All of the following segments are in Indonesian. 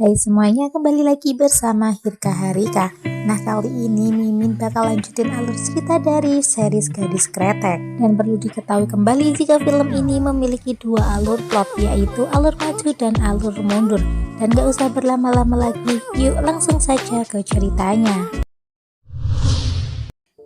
Hai semuanya, kembali lagi bersama Hirka Harika. Nah, kali ini Mimin bakal lanjutin alur cerita dari series Gadis Kretek. Dan perlu diketahui kembali jika film ini memiliki dua alur plot, yaitu alur maju dan alur mundur. Dan gak usah berlama-lama lagi, yuk langsung saja ke ceritanya.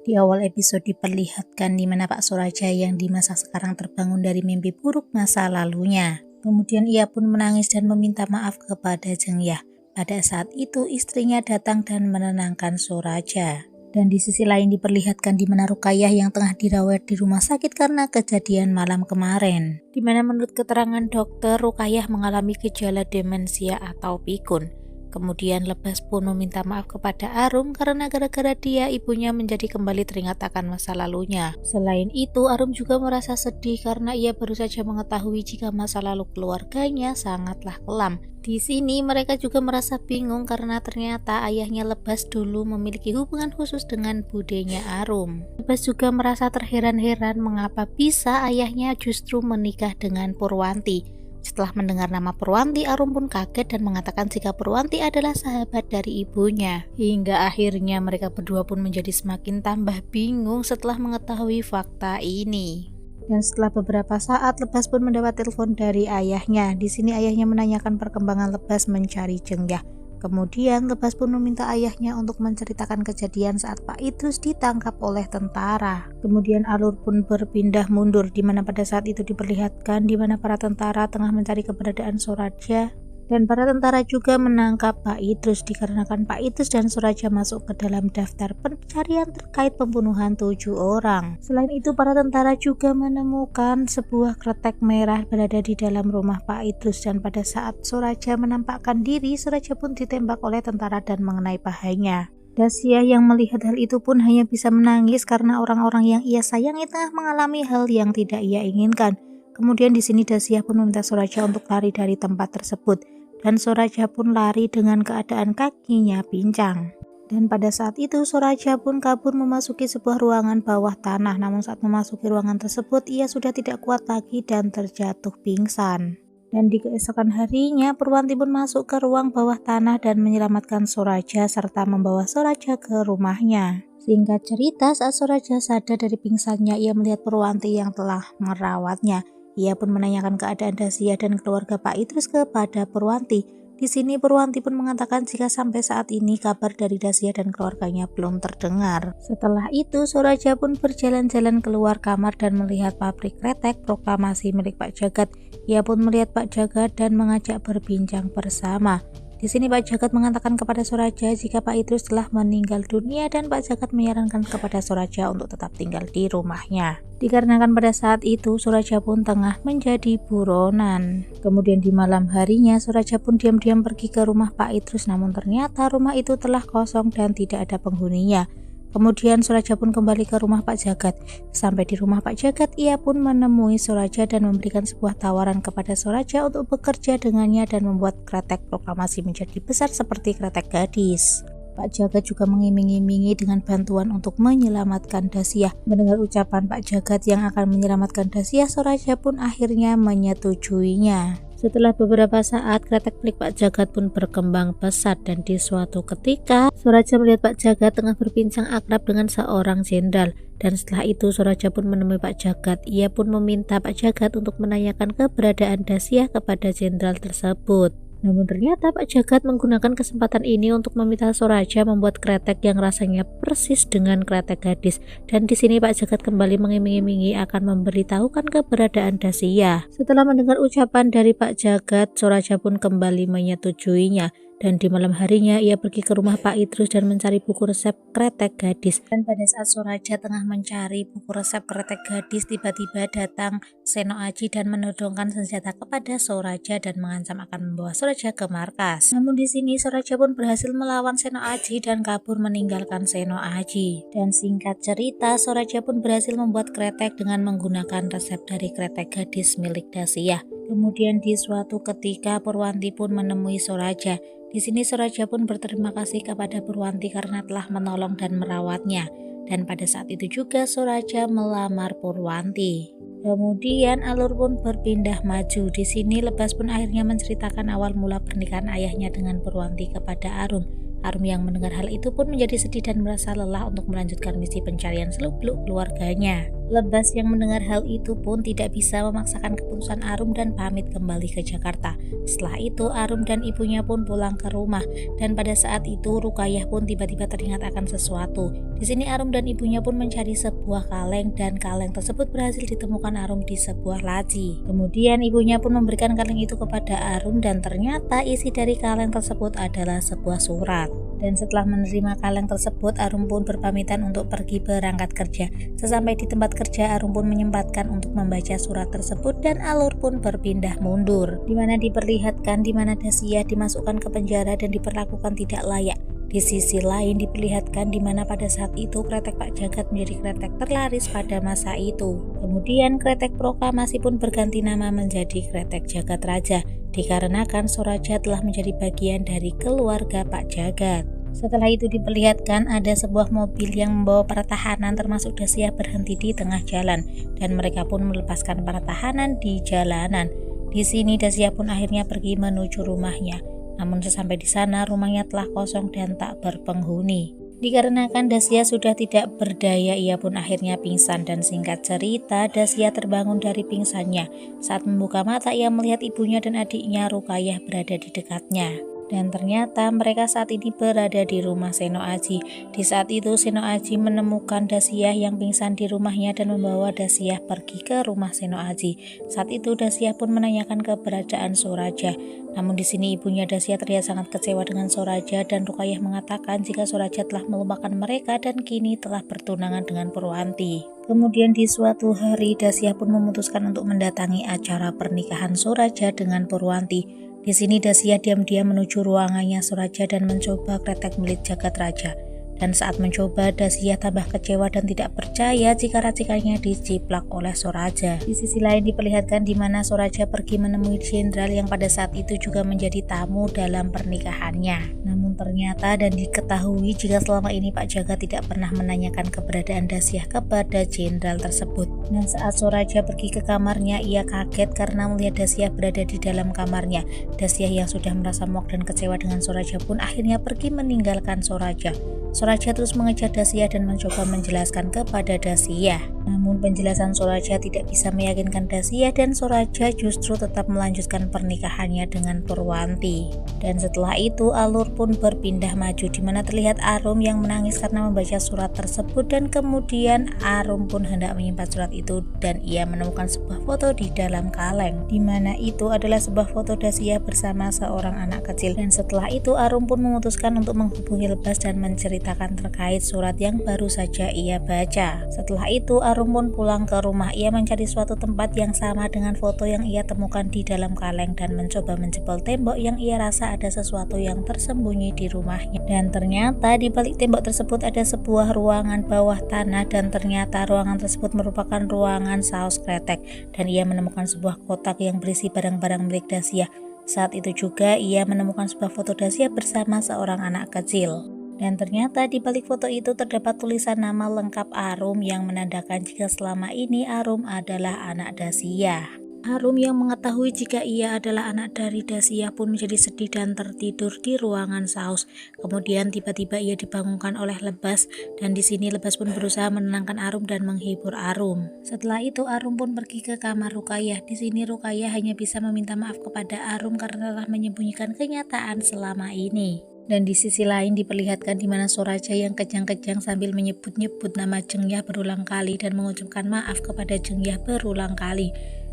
Di awal episode diperlihatkan di mana Pak Suraja yang di masa sekarang terbangun dari mimpi buruk masa lalunya. Kemudian ia pun menangis dan meminta maaf kepada Jengyah. Pada saat itu istrinya datang dan menenangkan Suraja. Dan di sisi lain diperlihatkan di mana Rukayah yang tengah dirawat di rumah sakit karena kejadian malam kemarin. Di mana menurut keterangan dokter, Rukayah mengalami gejala demensia atau pikun. Kemudian Lebas pun meminta maaf kepada Arum karena gara-gara dia ibunya menjadi kembali teringat akan masa lalunya. Selain itu, Arum juga merasa sedih karena ia baru saja mengetahui jika masa lalu keluarganya sangatlah kelam. Di sini mereka juga merasa bingung karena ternyata ayahnya Lebas dulu memiliki hubungan khusus dengan budenya Arum. Lebas juga merasa terheran-heran mengapa bisa ayahnya justru menikah dengan Purwanti. Setelah mendengar nama Purwanti, Arum pun kaget dan mengatakan jika Purwanti adalah sahabat dari ibunya. Hingga akhirnya mereka berdua pun menjadi semakin tambah bingung setelah mengetahui fakta ini. Dan setelah beberapa saat, Lebas pun mendapat telepon dari ayahnya. Di sini ayahnya menanyakan perkembangan Lebas mencari Jengyah. Kemudian Lebas pun meminta ayahnya untuk menceritakan kejadian saat Pak Idrus ditangkap oleh tentara. Kemudian alur pun berpindah mundur di mana pada saat itu diperlihatkan di mana para tentara tengah mencari keberadaan Suraja. Dan para tentara juga menangkap Pak Idrus dikarenakan Pak Idrus dan Suraja masuk ke dalam daftar pencarian terkait pembunuhan 7 orang. Selain itu, para tentara juga menemukan sebuah kretek merah berada di dalam rumah Pak Idrus dan pada saat Suraja menampakkan diri, Suraja pun ditembak oleh tentara dan mengenai pahanya. Dasyah yang melihat hal itu pun hanya bisa menangis karena orang-orang yang ia sayangi tengah mengalami hal yang tidak ia inginkan. Kemudian di sini Dasyah pun meminta Suraja untuk lari dari tempat tersebut. Dan Suraja pun lari dengan keadaan kakinya pincang. Dan pada saat itu Suraja pun kabur memasuki sebuah ruangan bawah tanah. Namun saat memasuki ruangan tersebut ia sudah tidak kuat lagi dan terjatuh pingsan. Dan di keesokan harinya Purwanti pun masuk ke ruang bawah tanah dan menyelamatkan Suraja serta membawa Suraja ke rumahnya. Singkat cerita, saat Suraja sadar dari pingsannya, ia melihat Purwanti yang telah merawatnya. Ia pun menanyakan keadaan Dasyah dan keluarga Pak Idrus kepada Purwanti. Di sini Purwanti pun mengatakan jika sampai saat ini kabar dari Dasyah dan keluarganya belum terdengar. Setelah itu Suraja pun berjalan-jalan keluar kamar dan melihat pabrik kretek proklamasi milik Pak Jagat. Ia pun melihat Pak Jagat dan mengajak berbincang bersama. Di sini Pak Jagat mengatakan kepada Suraja jika Pak Idrus telah meninggal dunia dan Pak Jagat menyarankan kepada Suraja untuk tetap tinggal di rumahnya. Dikarenakan pada saat itu Suraja pun tengah menjadi buronan. Kemudian di malam harinya Suraja pun diam-diam pergi ke rumah Pak Idrus, namun ternyata rumah itu telah kosong dan tidak ada penghuninya. Kemudian Suraja pun kembali ke rumah Pak Jagat. Sampai di rumah Pak Jagat, ia pun menemui Suraja dan memberikan sebuah tawaran kepada Suraja untuk bekerja dengannya dan membuat kretek proklamasi menjadi besar seperti kretek gadis. Pak Jagat juga mengiming-imingi dengan bantuan untuk menyelamatkan Dasyah. Mendengar ucapan Pak Jagat yang akan menyelamatkan Dasyah, Suraja pun akhirnya menyetujuinya. Setelah beberapa saat, kretek milik Pak Jagat pun berkembang pesat dan di suatu ketika, Suraja melihat Pak Jagat tengah berbincang akrab dengan seorang jenderal. Dan setelah itu Suraja pun menemui Pak Jagat. Ia pun meminta Pak Jagat untuk menanyakan keberadaan Dasyah kepada jenderal tersebut. Namun ternyata Pak Jagat menggunakan kesempatan ini untuk meminta Suraja membuat kretek yang rasanya persis dengan kretek gadis. Dan di sini Pak Jagat kembali mengiming-imingi akan memberitahukan keberadaan Dasyah. Setelah mendengar ucapan dari Pak Jagat, Suraja pun kembali menyetujuinya. Dan di malam harinya ia pergi ke rumah Pak Idrus dan mencari buku resep kretek gadis. Dan pada saat Suraja tengah mencari buku resep kretek gadis, tiba-tiba datang Seno Aji dan menodongkan senjata kepada Suraja dan mengancam akan membawa Suraja ke markas. Namun di sini Suraja pun berhasil melawan Seno Aji dan kabur meninggalkan Seno Aji. Dan singkat cerita, Suraja pun berhasil membuat kretek dengan menggunakan resep dari kretek gadis milik Dasyah. Kemudian di suatu ketika Purwanti pun menemui Suraja. Di sini Suraja pun berterima kasih kepada Purwanti karena telah menolong dan merawatnya. Dan pada saat itu juga Suraja melamar Purwanti. Kemudian alur pun berpindah maju. Di sini Lebas pun akhirnya menceritakan awal mula pernikahan ayahnya dengan Purwanti kepada Arum. Arum yang mendengar hal itu pun menjadi sedih dan merasa lelah untuk melanjutkan misi pencarian seluk-beluk keluarganya. Lebas yang mendengar hal itu pun tidak bisa memaksakan keputusan Arum dan pamit kembali ke Jakarta. Setelah itu Arum dan ibunya pun pulang ke rumah, dan pada saat itu Rukayah pun tiba-tiba teringat akan sesuatu. Di sini Arum dan ibunya pun mencari sebuah kaleng, dan kaleng tersebut berhasil ditemukan Arum di sebuah laci. Kemudian ibunya pun memberikan kaleng itu kepada Arum, dan ternyata isi dari kaleng tersebut adalah sebuah surat. Dan setelah menerima kaleng tersebut, Arum pun berpamitan untuk pergi berangkat kerja. Sesampai di tempat kerja, Arum pun menyempatkan untuk membaca surat tersebut, dan alur pun berpindah mundur, di mana diperlihatkan di mana Dasyah dimasukkan ke penjara dan diperlakukan tidak layak. Di sisi lain diperlihatkan di mana pada saat itu kretek Pak Jagat menjadi kretek terlaris pada masa itu. Kemudian kretek proklamasi pun berganti nama menjadi kretek Jagat Raja, dikarenakan Soraja telah menjadi bagian dari keluarga Pak Jagat. Setelah itu diperlihatkan ada sebuah mobil yang membawa para tahanan termasuk Dasyah berhenti di tengah jalan, dan mereka pun melepaskan para tahanan di jalanan. Di sini Dasyah pun akhirnya pergi menuju rumahnya. Namun sesampai di sana rumahnya telah kosong dan tak berpenghuni. Dikarenakan Dasyah sudah tidak berdaya, ia pun akhirnya pingsan, dan singkat cerita Dasyah terbangun dari pingsannya. Saat membuka mata ia melihat ibunya dan adiknya Rukayah berada di dekatnya. Dan ternyata mereka saat ini berada di rumah Seno Aji. Di saat itu Seno Aji menemukan Dasyah yang pingsan di rumahnya dan membawa Dasyah pergi ke rumah Seno Aji. Saat itu Dasyah pun menanyakan keberadaan Soraja. Namun di sini ibunya Dasyah terlihat sangat kecewa dengan Soraja, dan Rukayah mengatakan jika Soraja telah melupakan mereka dan kini telah bertunangan dengan Purwanti. Kemudian di suatu hari Dasyah pun memutuskan untuk mendatangi acara pernikahan Soraja dengan Purwanti. Di sini Dasyah diam-diam menuju ruangannya Soraja dan mencoba kretek milik Jagat Raja. Dan saat mencoba, Dasyah tambah kecewa dan tidak percaya jika racikannya diciplak oleh Soraja. Di sisi lain diperlihatkan di mana Soraja pergi menemui jenderal yang pada saat itu juga menjadi tamu dalam pernikahannya. Namun ternyata dan diketahui jika selama ini Pak Jagat tidak pernah menanyakan keberadaan Dasyah kepada jenderal tersebut. Dan saat Soraja pergi ke kamarnya, ia kaget karena melihat Dasyah berada di dalam kamarnya. Dasyah yang sudah merasa muak dan kecewa dengan Soraja pun akhirnya pergi meninggalkan Soraja. Soraja terus mengejar Dasyah dan mencoba menjelaskan kepada Dasyah. Namun penjelasan Soraja tidak bisa meyakinkan Dasyah, dan Soraja justru tetap melanjutkan pernikahannya dengan Purwanti. Dan setelah itu alur pun berpindah maju, di mana terlihat Arum yang menangis karena membaca surat tersebut, dan kemudian Arum pun hendak menyimpan surat itu dan ia menemukan sebuah foto di dalam kaleng, di mana itu adalah sebuah foto Dasyah bersama seorang anak kecil. Dan setelah itu Arum pun memutuskan untuk menghubungi Lebas dan menceritakan terkait surat yang baru saja ia baca. Setelah itu Arum pun pulang ke rumah. Ia mencari suatu tempat yang sama dengan foto yang ia temukan di dalam kaleng dan mencoba menjebol tembok yang ia rasa ada sesuatu yang tersembunyi di rumahnya. Dan ternyata di balik tembok tersebut ada sebuah ruangan bawah tanah, dan ternyata ruangan tersebut merupakan ruangan saus kretek, dan ia menemukan sebuah kotak yang berisi barang-barang milik Dasyah. Saat itu juga ia menemukan sebuah foto Dasyah bersama seorang anak kecil. Dan ternyata di balik foto itu terdapat tulisan nama lengkap Arum yang menandakan jika selama ini Arum adalah anak Dasyah. Arum yang mengetahui jika ia adalah anak dari Dasyah pun menjadi sedih dan tertidur di ruangan saus. Kemudian tiba-tiba ia dibangunkan oleh Lebas, dan di sini Lebas pun berusaha menenangkan Arum dan menghibur Arum. Setelah itu Arum pun pergi ke kamar Rukayah. Di sini Rukayah hanya bisa meminta maaf kepada Arum karena telah menyembunyikan kenyataan selama ini. Dan di sisi lain diperlihatkan di mana Soraja yang kejang-kejang sambil menyebut-nyebut nama Jengyah berulang kali dan mengucapkan maaf kepada Jengyah berulang kali.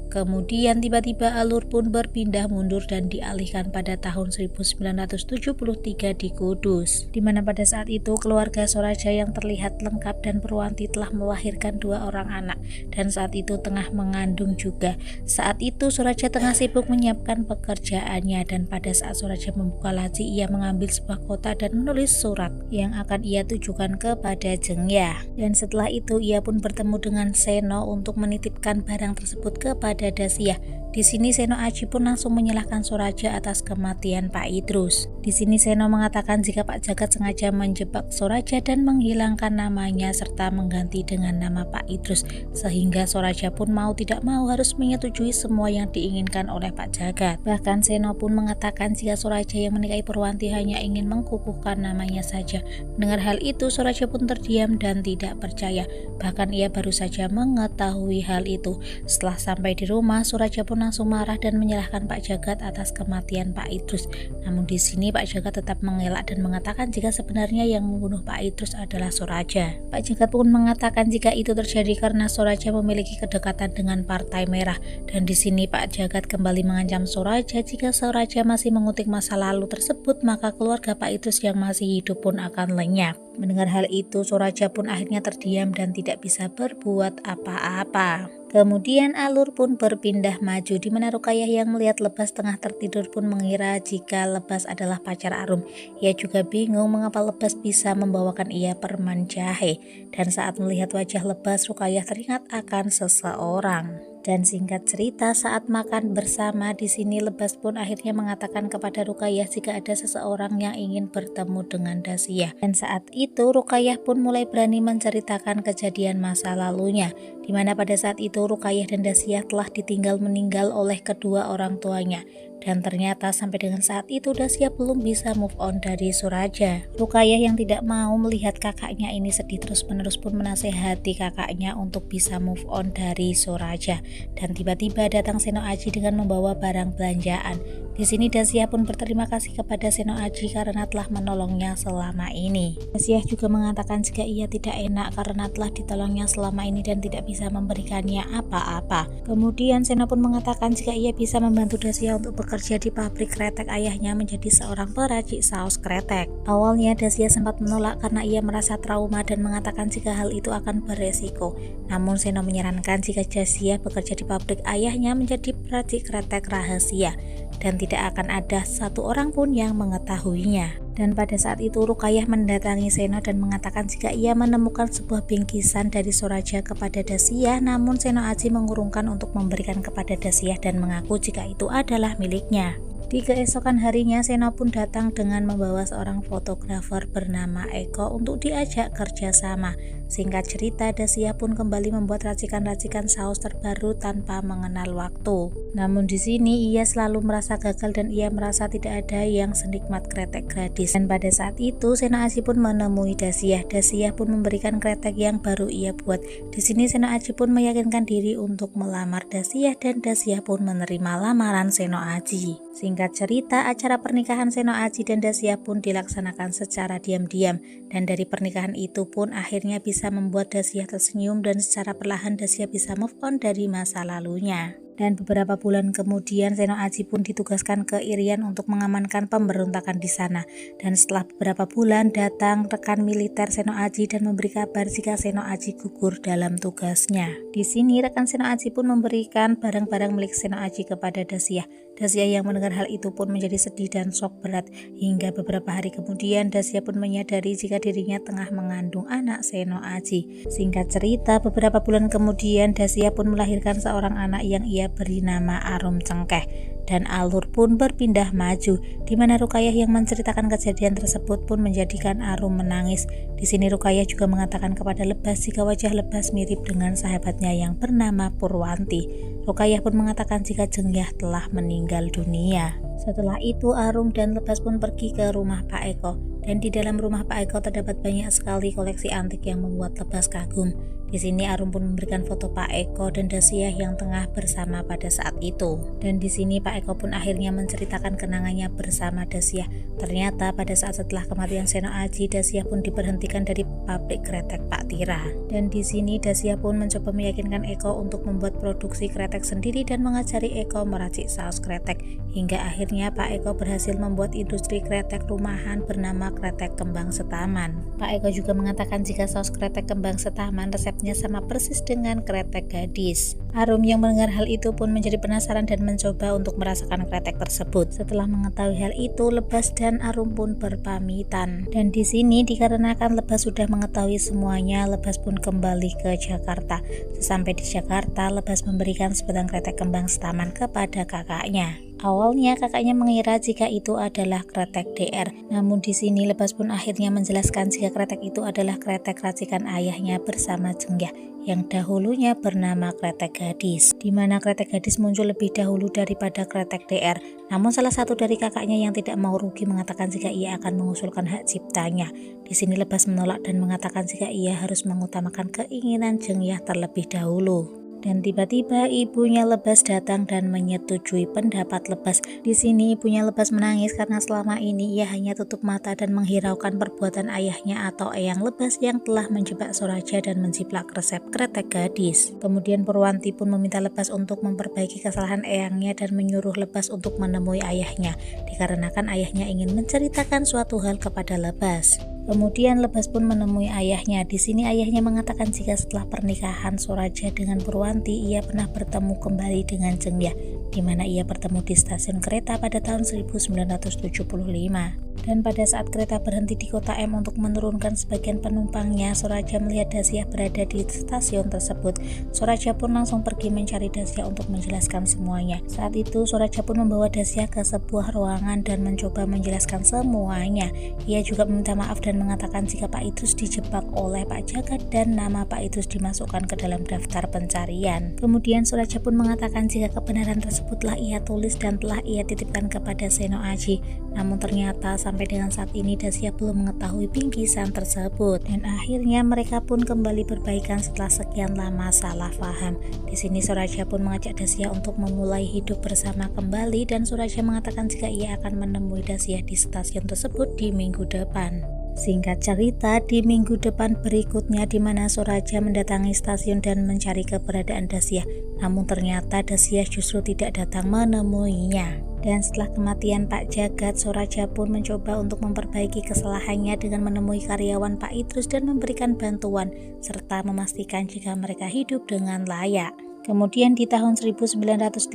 Kemudian tiba-tiba alur pun berpindah mundur dan dialihkan pada tahun 1973 di Kudus, di mana pada saat itu keluarga Soraja yang terlihat lengkap dan Purwanti telah melahirkan 2 orang anak, dan saat itu tengah mengandung juga. Saat itu Soraja tengah sibuk menyiapkan pekerjaannya, dan pada saat Soraja membuka laci ia mengambil sebuah kotak dan menulis surat yang akan ia tujukan kepada Jengyah. Dan setelah itu ia pun bertemu dengan Seno untuk menitipkan barang tersebut kepada Dasyah. Di sini Seno Aji pun langsung menyalahkan Soraja atas kematian Pak Idrus. Di sini Seno mengatakan jika Pak Jagat sengaja menjebak Soraja dan menghilangkan namanya serta mengganti dengan nama Pak Idrus, sehingga Soraja pun mau tidak mau harus menyetujui semua yang diinginkan oleh Pak Jagat. Bahkan Seno pun mengatakan jika Soraja yang menikahi Purwanti hanya ingin mengkukuhkan namanya saja. Mendengar hal itu, Soraja pun terdiam dan tidak percaya. Bahkan ia baru saja mengetahui hal itu. Setelah sampai di rumah, Soraja pun langsung marah dan menyalahkan Pak Jagat atas kematian Pak Idrus. Namun di sini Pak Jagat tetap mengelak dan mengatakan jika sebenarnya yang membunuh Pak Idrus adalah Soraja. Pak Jagat pun mengatakan jika itu terjadi karena Soraja memiliki kedekatan dengan Partai Merah. Dan di sini Pak Jagat kembali mengancam Soraja jika Soraja masih mengutik masa lalu tersebut, maka keluarga Pak Idrus yang masih hidup pun akan lenyap. Mendengar hal itu, Soraja pun akhirnya terdiam dan tidak bisa berbuat apa-apa. Kemudian alur pun berpindah maju, di mana Rukayah yang melihat Lebas tengah tertidur pun mengira jika Lebas adalah pacar Arum. Ia juga bingung mengapa Lebas bisa membawakan ia permen jahe. Dan saat melihat wajah Lebas, Rukayah teringat akan seseorang. Dan singkat cerita, saat makan bersama di sini Lebas pun akhirnya mengatakan kepada Rukayah jika ada seseorang yang ingin bertemu dengan Dasyah. Dan saat itu Rukayah pun mulai berani menceritakan kejadian masa lalunya, di mana pada saat itu Rukayah dan Dasyah telah ditinggal meninggal oleh kedua orang tuanya. Dan ternyata sampai dengan saat itu Dasyah belum bisa move on dari Soraja. Rukayah yang tidak mau melihat kakaknya ini sedih terus-menerus pun menasehati kakaknya untuk bisa move on dari Soraja. Dan tiba-tiba datang Seno Aji dengan membawa barang belanjaan. Di sini Dasyah pun berterima kasih kepada Seno Aji karena telah menolongnya selama ini. Dasyah juga mengatakan jika ia tidak enak karena telah ditolongnya selama ini dan tidak bisa memberikannya apa-apa. Kemudian Seno pun mengatakan jika ia bisa membantu Dasyah untuk bekerja di pabrik kretek ayahnya menjadi seorang peracik saus kretek. Awalnya Dasyah sempat menolak karena ia merasa trauma dan mengatakan jika hal itu akan beresiko. Namun Seno menyarankan jika Dasyah bekerja di pabrik ayahnya menjadi peracik kretek rahasia dan tidak akan ada satu orang pun yang mengetahuinya. Dan pada saat itu Rukayah mendatangi Seno dan mengatakan jika ia menemukan sebuah bingkisan dari Soraja kepada Dasyah, namun Seno Aji mengurungkan untuk memberikan kepada Dasyah dan mengaku jika itu adalah miliknya. Di keesokan harinya Seno pun datang dengan membawa seorang fotografer bernama Eko untuk diajak kerjasama. Singkat cerita, Dasyah pun kembali membuat racikan-racikan saus terbaru tanpa mengenal waktu. Namun di sini ia selalu merasa gagal dan ia merasa tidak ada yang senikmat kretek gratis. Dan pada saat itu Seno Aji pun menemui Dasyah. Dasyah pun memberikan kretek yang baru ia buat. Di sini Seno Aji pun meyakinkan diri untuk melamar Dasyah dan Dasyah pun menerima lamaran Seno Aji. Singkat cerita, acara pernikahan Seno Aji dan Dasyah pun dilaksanakan secara diam-diam, dan dari pernikahan itu pun akhirnya bisa membuat Dasyah tersenyum dan secara perlahan Dasyah bisa move on dari masa lalunya. Dan beberapa bulan kemudian Seno Aji pun ditugaskan ke Irian untuk mengamankan pemberontakan di sana. Dan setelah beberapa bulan datang rekan militer Seno Aji dan memberi kabar jika Seno Aji gugur dalam tugasnya. Di sini rekan Seno Aji pun memberikan barang-barang milik Seno Aji kepada Dasyah. Dasyah yang mendengar hal itu pun menjadi sedih dan shock berat, hingga beberapa hari kemudian Dasyah pun menyadari jika dirinya tengah mengandung anak Seno Aji. Singkat cerita, beberapa bulan kemudian Dasyah pun melahirkan seorang anak yang ia beri nama Arum Cengkeh. Dan alur pun berpindah maju, di mana Rukayah yang menceritakan kejadian tersebut pun menjadikan Arum menangis. Di sini Rukayah juga mengatakan kepada Lebas jika wajah Lebas mirip dengan sahabatnya yang bernama Purwanti. Rukayah pun mengatakan jika Jengyah telah meninggal dunia. Setelah itu Arum dan Lebas pun pergi ke rumah Pak Eko. Dan di dalam rumah Pak Eko terdapat banyak sekali koleksi antik yang membuat Lebas kagum. Di sini Arum pun memberikan foto Pak Eko dan Dasyah yang tengah bersama pada saat itu. Dan di sini Pak Eko pun akhirnya menceritakan kenangannya bersama Dasyah. Ternyata pada saat setelah kematian Seno Aji, Dasyah pun diberhentikan dari pabrik kretek Pak Tira. Dan di sini Dasyah pun mencoba meyakinkan Eko untuk membuat produksi kretek sendiri dan mengajari Eko meracik saus kretek. Hingga akhirnya Pak Eko berhasil membuat industri kretek rumahan bernama Kretek Kembang Setaman. Pak Eko juga mengatakan jika saus kretek Kembang Setaman resepnya rambutnya sama persis dengan kretek gadis. Arum yang mendengar hal itu pun menjadi penasaran dan mencoba untuk merasakan kretek tersebut. Setelah mengetahui hal itu, Lebas dan Arum pun berpamitan. Dan di sini dikarenakan Lebas sudah mengetahui semuanya, Lebas pun kembali ke Jakarta. Sesampai di Jakarta, Lebas memberikan sebatang kretek kembang setaman kepada kakaknya. Awalnya kakaknya mengira jika itu adalah kretek DR, namun di sini Lebas pun akhirnya menjelaskan jika kretek itu adalah kretek racikan ayahnya bersama Cengyah yang dahulunya bernama kretek gadis, di mana kretek gadis muncul lebih dahulu daripada kretek DR. Namun salah satu dari kakaknya yang tidak mau rugi mengatakan jika ia akan mengusulkan hak ciptanya. Di sini Lebas menolak dan mengatakan jika ia harus mengutamakan keinginan Cengyah terlebih dahulu. Dan tiba-tiba ibunya Lebas datang dan menyetujui pendapat Lebas. Di sini ibunya Lebas menangis karena selama ini ia hanya tutup mata dan menghiraukan perbuatan ayahnya atau eyang Lebas yang telah menjebak Soraja dan menjiplak resep kretek gadis. Kemudian Purwanti pun meminta Lebas untuk memperbaiki kesalahan eyangnya dan menyuruh Lebas untuk menemui ayahnya, dikarenakan ayahnya ingin menceritakan suatu hal kepada Lebas. Kemudian Lebas pun menemui ayahnya. Di sini ayahnya mengatakan jika setelah pernikahan Soraja dengan Purwanti, ia pernah bertemu kembali dengan Cengyah, di mana ia bertemu di stasiun kereta pada tahun 1975. Dan pada saat kereta berhenti di kota M untuk menurunkan sebagian penumpangnya, Soraja melihat Dasyah berada di stasiun tersebut. Soraja pun langsung pergi mencari Dasyah untuk menjelaskan semuanya. Saat itu Soraja pun membawa Dasyah ke sebuah ruangan dan mencoba menjelaskan semuanya. Ia juga meminta maaf dan mengatakan jika Pak Idrus dijebak oleh Pak Jagat dan nama Pak Idrus dimasukkan ke dalam daftar pencarian. Kemudian Soraja pun mengatakan jika kebenaran tersebut telah ia tulis dan telah ia titipkan kepada Seno Aji. Namun ternyata sampai dengan saat ini Dasyah belum mengetahui bingkisan tersebut. Dan akhirnya mereka pun kembali berbaikan setelah sekian lama salah paham. Di sini Soraja pun mengajak Dasyah untuk memulai hidup bersama kembali dan Soraja mengatakan jika ia akan menemui Dasyah di stasiun tersebut di minggu depan. Singkat cerita, di minggu depan berikutnya di mana Soraja mendatangi stasiun dan mencari keberadaan Dasyah, namun ternyata Dasyah justru tidak datang menemuinya. Dan setelah kematian Pak Jagat, Soraja pun mencoba untuk memperbaiki kesalahannya dengan menemui karyawan Pak Idrus dan memberikan bantuan, serta memastikan jika mereka hidup dengan layak. Kemudian di tahun 1980,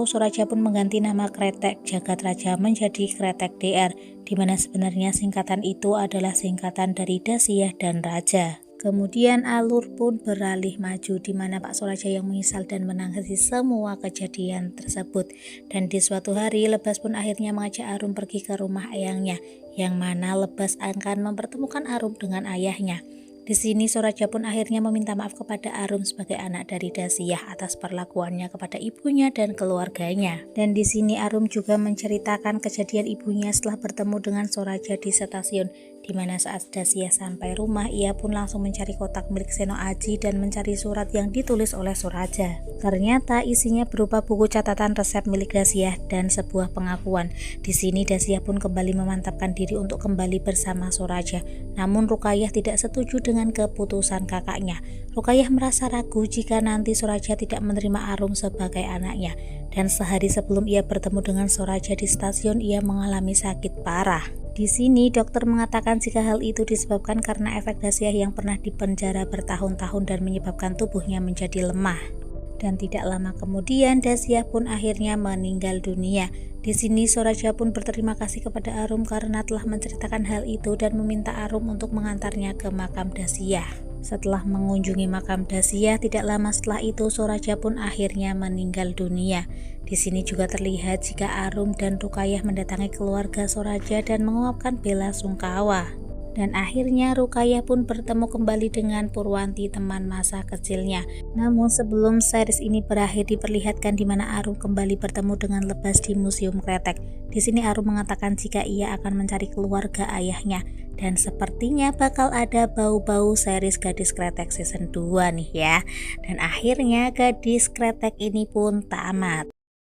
Soraja pun mengganti nama kretek Jagat Raja menjadi kretek DR, di mana sebenarnya singkatan itu adalah singkatan dari Dasyah dan Raja. Kemudian alur pun beralih maju, di mana Pak Soraja yang menyesal dan menangisi semua kejadian tersebut. Dan di suatu hari Lebas pun akhirnya mengajak Arum pergi ke rumah eyangnya, yang mana Lebas akan mempertemukan Arum dengan ayahnya. Di sini Soraja pun akhirnya meminta maaf kepada Arum sebagai anak dari Dasyah atas perlakuannya kepada ibunya dan keluarganya. Dan di sini Arum juga menceritakan kejadian ibunya setelah bertemu dengan Soraja di stasiun, di mana saat Dasyah sampai rumah, ia pun langsung mencari kotak milik Seno Aji dan mencari surat yang ditulis oleh Soraja. Ternyata isinya berupa buku catatan resep milik Dasyah dan sebuah pengakuan. Di sini Dasyah pun kembali memantapkan diri untuk kembali bersama Soraja. Namun Rukayah tidak setuju dengan keputusan kakaknya. Rukayah merasa ragu jika nanti Soraja tidak menerima Arum sebagai anaknya. Dan sehari sebelum ia bertemu dengan Soraja di stasiun, ia mengalami sakit parah. Di sini dokter mengatakan jika hal itu disebabkan karena efek Dasyah yang pernah dipenjara bertahun-tahun dan menyebabkan tubuhnya menjadi lemah. Dan tidak lama kemudian Dasyah pun akhirnya meninggal dunia. Di sini Soraja pun berterima kasih kepada Arum karena telah menceritakan hal itu dan meminta Arum untuk mengantarnya ke makam Dasyah. Setelah mengunjungi makam Dasyah, tidak lama setelah itu Soraja pun akhirnya meninggal dunia. Di sini juga terlihat jika Arum dan Rukayah mendatangi keluarga Soraja dan menguapkan bela sungkawa. Dan akhirnya Rukayah pun bertemu kembali dengan Purwanti, teman masa kecilnya. Namun sebelum series ini berakhir, diperlihatkan di mana Arum kembali bertemu dengan Lebas di Museum Kretek. Di sini Arum mengatakan jika ia akan mencari keluarga ayahnya. Dan sepertinya bakal ada bau-bau series Gadis Kretek season 2 nih ya. Dan akhirnya Gadis Kretek ini pun tamat.